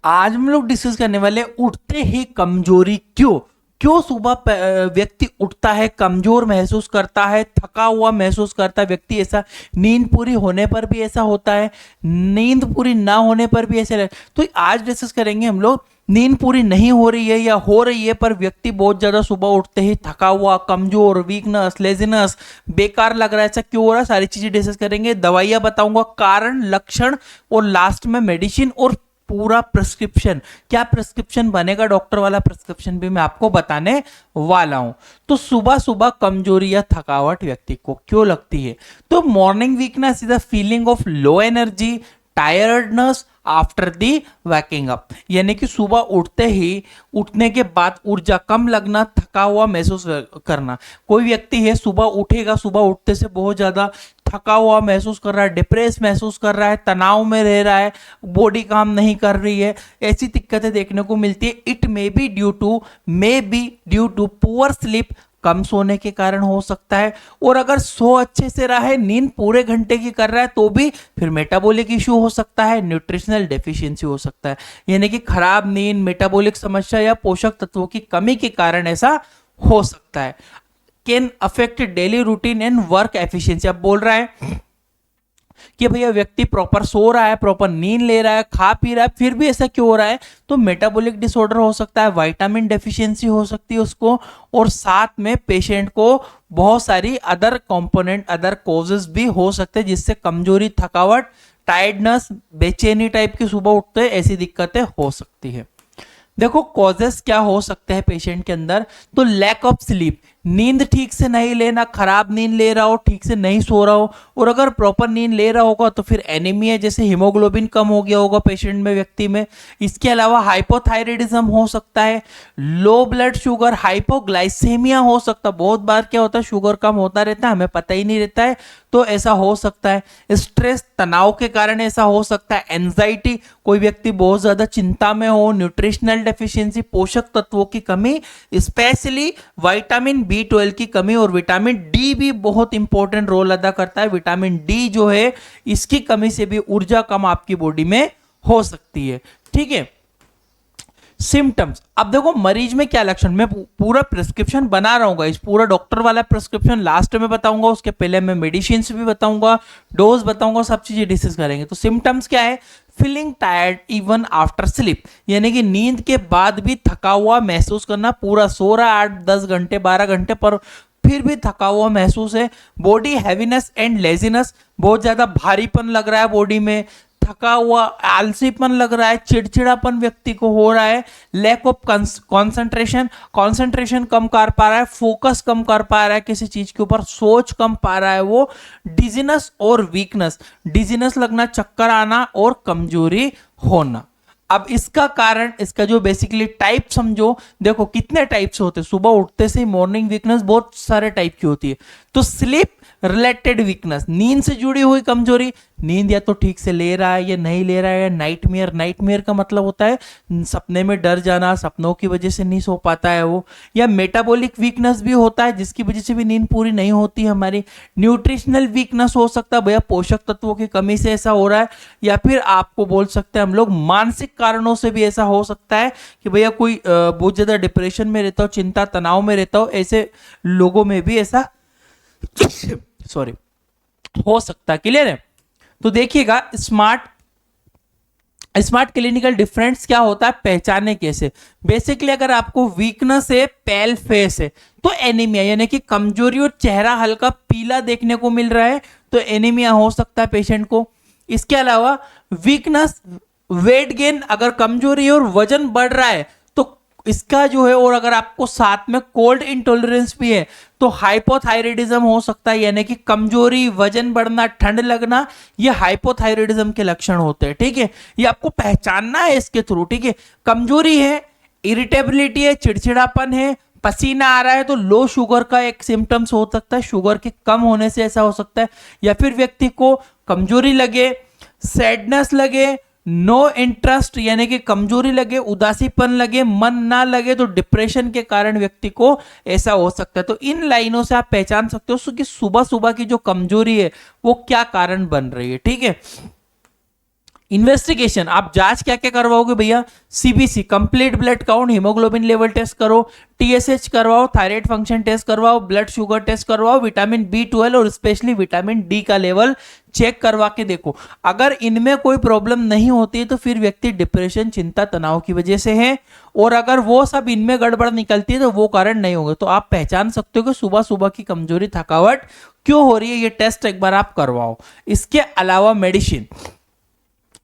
आज हम लोग डिस्कस करने वाले उठते ही कमजोरी क्यों। क्यों सुबह व्यक्ति उठता है कमजोर महसूस करता है, थका हुआ महसूस करता है व्यक्ति। ऐसा नींद पूरी होने पर भी ऐसा होता है, नींद पूरी ना होने पर भी ऐसा तो आज डिस्कस करेंगे हम लोग। नींद पूरी नहीं हो रही है या हो रही है पर व्यक्ति बहुत ज्यादा सुबह उठते ही थका हुआ, कमजोर, वीकनेस, लेजीनेस, बेकार लग रहा है, ऐसा क्यों हो रहा है, सारी चीजें डिस्कस करेंगे। दवाइयां बताऊंगा, कारण, लक्षण और लास्ट में मेडिसिन और पूरा प्रिस्क्रिप्शन, क्या प्रिस्क्रिप्शन बनेगा, डॉक्टर वाला प्रिस्क्रिप्शन भी मैं आपको बताने वाला हूं। तो सुबह सुबह कमजोरी या थकावट व्यक्ति को क्यों लगती है? तो morning weakness is a feeling of low energy, tiredness after the waking up, यानी कि सुबह उठते ही, उठने के बाद ऊर्जा कम लगना, थका हुआ महसूस करना। कोई व्यक्ति है सुबह उठेगा, सुबह उठते से बहुत ज्यादा थका हुआ महसूस कर रहा है, डिप्रेस महसूस कर रहा है, तनाव में रह रहा है, बॉडी काम नहीं कर रही है, ऐसी दिक्कतें देखने को मिलती है। It may be due to poor sleep, कम सोने के कारण हो सकता है। और अगर सो अच्छे से रहा है, नींद पूरे घंटे की कर रहा है, तो भी फिर मेटाबॉलिक इश्यू हो सकता है, न्यूट्रिशनल डेफिशिएंसी हो सकता है, यानी कि खराब नींद, मेटाबॉलिक समस्या या पोषक तत्वों की कमी के कारण ऐसा हो सकता है। Can affect daily routine and work efficiency. अब बोल रहा है कि भैया व्यक्ति प्रॉपर सो रहा है, प्रॉपर नींद ले रहा है, खा पी रहा है, फिर भी ऐसा क्यों हो रहा है? तो मेटाबॉलिक डिसऑर्डर हो सकता है, विटामिन डेफिशिएंसी हो सकती है उसको, और साथ में पेशेंट को बहुत सारी अदर कंपोनेंट, अदर कॉजेस भी हो सकते हैं जिससे कमजोरी, थकावट, टायर्डनेस, बेचैनी टाइप की सुबह उठते ऐसी दिक्कतें हो सकती है। देखो कॉजेस क्या हो सकते हैं पेशेंट के अंदर, तो लैक ऑफ स्लीप, नींद ठीक से नहीं लेना, खराब नींद ले रहा हो, ठीक से नहीं सो रहा हो, और अगर प्रॉपर नींद ले रहा होगा तो फिर एनीमिया जैसे हीमोग्लोबिन कम हो गया होगा पेशेंट में, व्यक्ति में। इसके अलावा हाइपोथायराइडिज्म हो सकता है, लो ब्लड शुगर, हाइपोग्लाइसेमिया हो सकता है। बहुत बार क्या होता है, शुगर कम होता रहता है, हमें पता ही नहीं रहता है, तो ऐसा हो सकता है। स्ट्रेस, तनाव के कारण ऐसा हो सकता है। एंजाइटी, कोई व्यक्ति बहुत ज्यादा चिंता में हो। न्यूट्रिशनल डेफिशिएंसी, पोषक तत्वों की कमी, स्पेशली विटामिन B12 की कमी, और विटामिन डी भी बहुत इंपॉर्टेंट रोल अदा करता है। विटामिन डी जो है, इसकी कमी से भी ऊर्जा कम आपकी बॉडी में हो सकती है। ठीक है। सिम्टम्स, अब देखो मरीज में क्या लक्षण, मैं पूरा प्रिस्क्रिप्शन बना रहा हूँ, इस पूरा डॉक्टर वाला प्रिस्क्रिप्शन लास्ट में बताऊंगा, उसके पहले मैं मेडिसिन भी बताऊंगा, डोज बताऊंगा, सब चीजें डिस्कस करेंगे। तो सिम्टम्स क्या है? Feeling tired even after sleep, यानी कि नींद के बाद भी थका हुआ महसूस करना, पूरा सो रहा है 8-10 घंटे, 12 घंटे, पर फिर भी थका हुआ महसूस है। बॉडी हैवीनेस एंड लेजीनेस, बहुत ज्यादा भारीपन लग रहा है बॉडी में, थका हुआ, आलसीपन लग रहा है, चिड़चिड़ापन व्यक्ति को हो रहा है। लैक ऑफ कंसंट्रेशन, कंसंट्रेशन कम कर पा रहा है, फोकस कम कर पा रहा है किसी चीज के ऊपर, सोच कम पा रहा है वो। डिजीनेस और वीकनेस, डिजीनेस लगना, चक्कर आना और कमजोरी होना। अब इसका कारण, इसका जो बेसिकली टाइप समझो, देखो कितने टाइप्स होते हैं। सुबह उठते से मॉर्निंग वीकनेस बहुत सारे टाइप की होती है। तो स्लीप रिलेटेड वीकनेस, नींद से जुड़ी हुई कमजोरी, नींद या तो ठीक से ले रहा है या नहीं ले रहा है। नाइटमेयर, नाइटमेयर का मतलब होता है सपने में डर जाना, सपनों की वजह से नहीं सो पाता है वो। या मेटाबॉलिक वीकनेस भी होता है जिसकी वजह से भी नींद पूरी नहीं होती हमारी। न्यूट्रिशनल वीकनेस हो सकता है, भैया पोषक तत्वों की कमी से ऐसा हो रहा है। या फिर आपको बोल सकते हैं हम लोग मानसिक कारणों से भी ऐसा हो सकता है कि भैया कोई बहुत ज्यादा डिप्रेशन में रहता हो, चिंता तनाव में रहता हो, ऐसे लोगों में भी ऐसा सॉरी हो सकता है। क्लियर है? तो देखिएगा स्मार्ट क्लिनिकल डिफरेंस क्या होता है, पहचाने कैसे। बेसिकली अगर आपको वीकनेस है, पेल फेस है, तो एनीमिया, यानी कि कमजोरी और चेहरा हल्का पीला देखने को मिल रहा है, तो एनीमिया हो सकता है पेशेंट को। इसके अलावा वीकनेस, वेट गेन, अगर कमजोरी और वजन बढ़ रहा है तो इसका जो है, और अगर आपको साथ में कोल्ड इंटॉलरेंस भी है तो हाइपोथायराइडिज्म हो सकता है, यानी कि कमजोरी, वजन बढ़ना, ठंड लगना, ये हाइपोथायराइडिज्म के लक्षण होते हैं। ठीक है, ये आपको पहचानना है इसके थ्रू। ठीक है, कमजोरी है, इरिटेबिलिटी है, चिड़चिड़ापन है, पसीना आ रहा है, तो लो शुगर का एक सिम्टम्स हो सकता है, शुगर के कम होने से ऐसा हो सकता है। या फिर व्यक्ति को कमजोरी लगे, सैडनेस लगे, नो इंटरेस्ट, यानी कि कमजोरी लगे, उदासीपन लगे, मन ना लगे, तो डिप्रेशन के कारण व्यक्ति को ऐसा हो सकता है। तो इन लाइनों से आप पहचान सकते हो कि सुबह सुबह की जो कमजोरी है वो क्या कारण बन रही है। ठीक है, इन्वेस्टिगेशन, आप जांच क्या क्या करवाओगे भैया, CBC complete blood count, haemoglobin level test करो, टीएसएच करवाओ, थायराइड फंक्शन टेस्ट करवाओ, ब्लड शुगर टेस्ट करवाओ, विटामिन B12 और स्पेशली विटामिन डी का लेवल चेक करवा के देखो। अगर इनमें कोई प्रॉब्लम नहीं होती है तो फिर व्यक्ति डिप्रेशन, चिंता, तनाव की वजह से है, और अगर वो सब इनमें गड़बड़ निकलती है तो वो कारण नहीं होगा। तो आप पहचान सकते हो कि सुबह सुबह की कमजोरी, थकावट क्यों हो रही है, ये टेस्ट एक बार आप करवाओ। इसके अलावा मेडिसिन,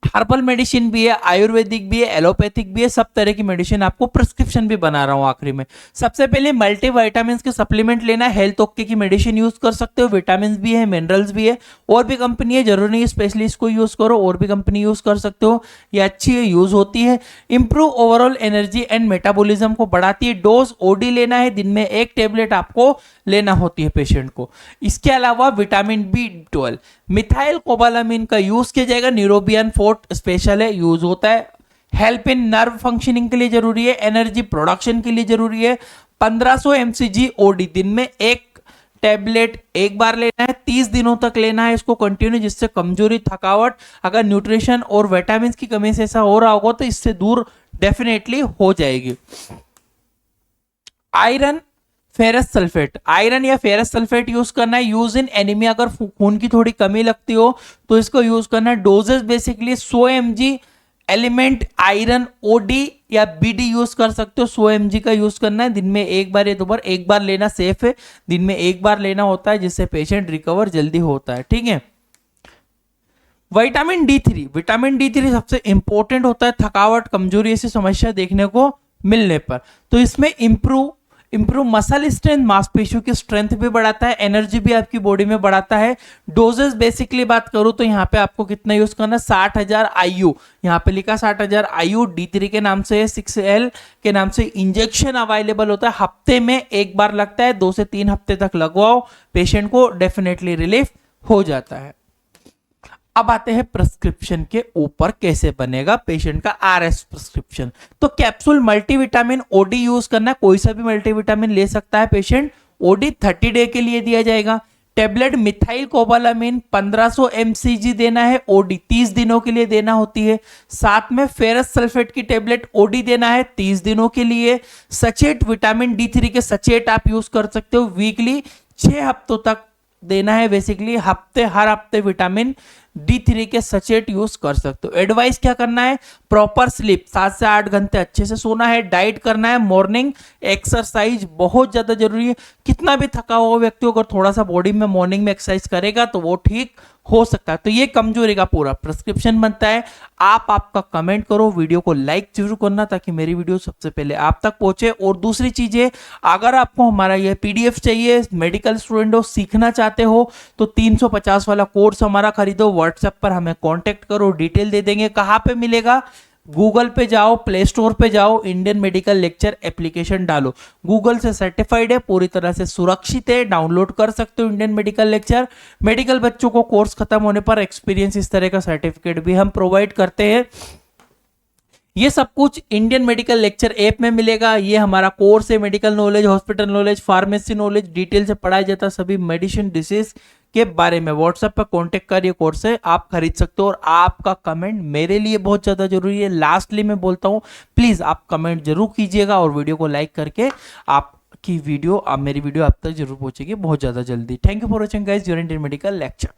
हर्बल मेडिसिन भी है, आयुर्वेदिक भी है, एलोपैथिक भी है, सब तरह की मेडिसिन, आपको प्रिस्क्रिप्शन भी बना रहा हूं आखिरी में। सबसे पहले मल्टीविटामिन के सप्लीमेंट लेना है, हेल्थ ओके की मेडिसिन यूज कर सकते हो, विटामिन भी है, मिनरल्स भी है, और भी कंपनी है, जरूरी नहीं स्पेशली इसको यूज करो, और भी कंपनी यूज कर सकते हो, ये अच्छी है, यूज होती है। Improve overall energy and metabolism को बढ़ाती है। डोज ओडी लेना है, दिन में 1 टेबलेट आपको लेना होती है पेशेंट को। इसके अलावा विटामिन B12, मिथाइल कोबालामिन का यूज किया जाएगा, न्यूरोबियन फोर्ट स्पेशल है, यूज होता है। हेल्प इन नर्व फंक्शनिंग के लिए जरूरी है, एनर्जी प्रोडक्शन के लिए जरूरी है। 1500 mcg ओडी, दिन में 1 टैबलेट एक बार लेना है, 30 दिनों तक लेना है इसको कंटिन्यू, जिससे कमजोरी, थकावट, अगर न्यूट्रिशन और विटामिन की कमी से ऐसा हो रहा होगा तो इससे दूर डेफिनेटली हो जाएगी। आयरन, फेरस सल्फेट, आयरन या फेरस सल्फेट यूज करना है, यूज इन एनीमिया, अगर खून की थोड़ी कमी लगती हो तो इसको यूज करना है। Doses basically 100 mg element iron OD या बीडी यूज कर सकते हो, 100 mg का यूज करना है, दिन में 1 बार या 2 बार, 1 बार लेना सेफ है, दिन में 1 बार लेना होता है, जिससे पेशेंट रिकवर जल्दी होता है, ठीक है। विटामिन D3 सबसे इंपॉर्टेंट होता है थकावट, कमजोरी ऐसी समस्या देखने को मिलने पर। तो इसमें इंप्रूव मसल स्ट्रेंथ, मांसपेशियों की स्ट्रेंथ भी बढ़ाता है, एनर्जी भी आपकी बॉडी में बढ़ाता है। डोजेस बेसिकली बात करूं तो यहाँ पे आपको कितना यूज करना है, 60,000 IU, यहाँ पे लिखा 60,000 IU, D3 के नाम से, 6L के नाम से इंजेक्शन अवेलेबल होता है, हफ्ते में 1 बार लगता है, 2 से 3 हफ्ते तक लगवाओ, पेशेंट को डेफिनेटली रिलीफ हो जाता है। अब आते हैं प्रिस्क्रिप्शन के ऊपर, कैसे बनेगा पेशेंट का RS प्रिस्क्रिप्शन। तो कैप्सूल मल्टीविटामिन ओडी यूज करना है, कोई सा भी मल्टीविटामिन ले सकता है पेशेंट, ओडी 30 डे के लिए दिया जाएगा। टेबलेट मिथाइल कोबालामिन 1500 mcg देना है, ओडी 30 दिनों के लिए देना होती है। साथ में फेरस सल्फेट की टेबलेट ओडी देना है 30 दिनों के लिए। सचेट विटामिन D3 के सचेट आप यूज कर सकते हो, वीकली 6 हफ्तों तक देना है, बेसिकली हर हफ्ते विटामिन D3 के सचेट यूज कर सकते हो। एडवाइस क्या करना है, प्रॉपर स्लीप, 7 से 8 घंटे अच्छे से सोना है, डाइट करना है, मॉर्निंग एक्सरसाइज बहुत ज्यादा जरूरी है। कितना भी थका हुआ व्यक्ति अगर थोड़ा सा बॉडी में मॉर्निंग में एक्सरसाइज करेगा तो वो ठीक हो सकता है। तो ये कमजोरी का पूरा प्रिस्क्रिप्शन बनता है। आप आपका कमेंट करो, वीडियो को लाइक जरूर करना ताकि मेरी वीडियो सबसे पहले आप तक पहुंचे। और दूसरी चीजें, अगर आपको हमारा यह PDF चाहिए, मेडिकल स्टूडेंट हो, सीखना चाहते हो, तो 350 वाला कोर्स हमारा खरीदो, व्हाट्सएप पर हमें कांटेक्ट करो, डिटेल दे देंगे। कहां पे मिलेगा, गूगल पे जाओ, प्ले स्टोर पे जाओ, इंडियन मेडिकल लेक्चर एप्लीकेशन डालो, गूगल से सर्टिफाइड है, पूरी तरह से सुरक्षित है, डाउनलोड कर सकते हो इंडियन मेडिकल लेक्चर। मेडिकल बच्चों को कोर्स खत्म होने पर एक्सपीरियंस इस तरह का सर्टिफिकेट भी हम प्रोवाइड करते हैं। ये सब कुछ इंडियन मेडिकल लेक्चर ऐप में मिलेगा। ये हमारा कोर्स है, medical knowledge, hospital knowledge, pharmacy knowledge, detail से पढ़ाया जाता है सभी मेडिसिन डिसीज के बारे में। व्हाट्सएप पर कांटेक्ट करिए, कोर्स है, आप खरीद सकते हो। और आपका कमेंट मेरे लिए बहुत ज्यादा जरूरी है। लास्टली मैं बोलता हूं, प्लीज आप कमेंट जरूर कीजिएगा और वीडियो को लाइक करके आपकी वीडियो, मेरी वीडियो आप तक जरूर पहुंचेगी बहुत ज्यादा जल्दी। Thank you for watching guys, your Indian medical lecture.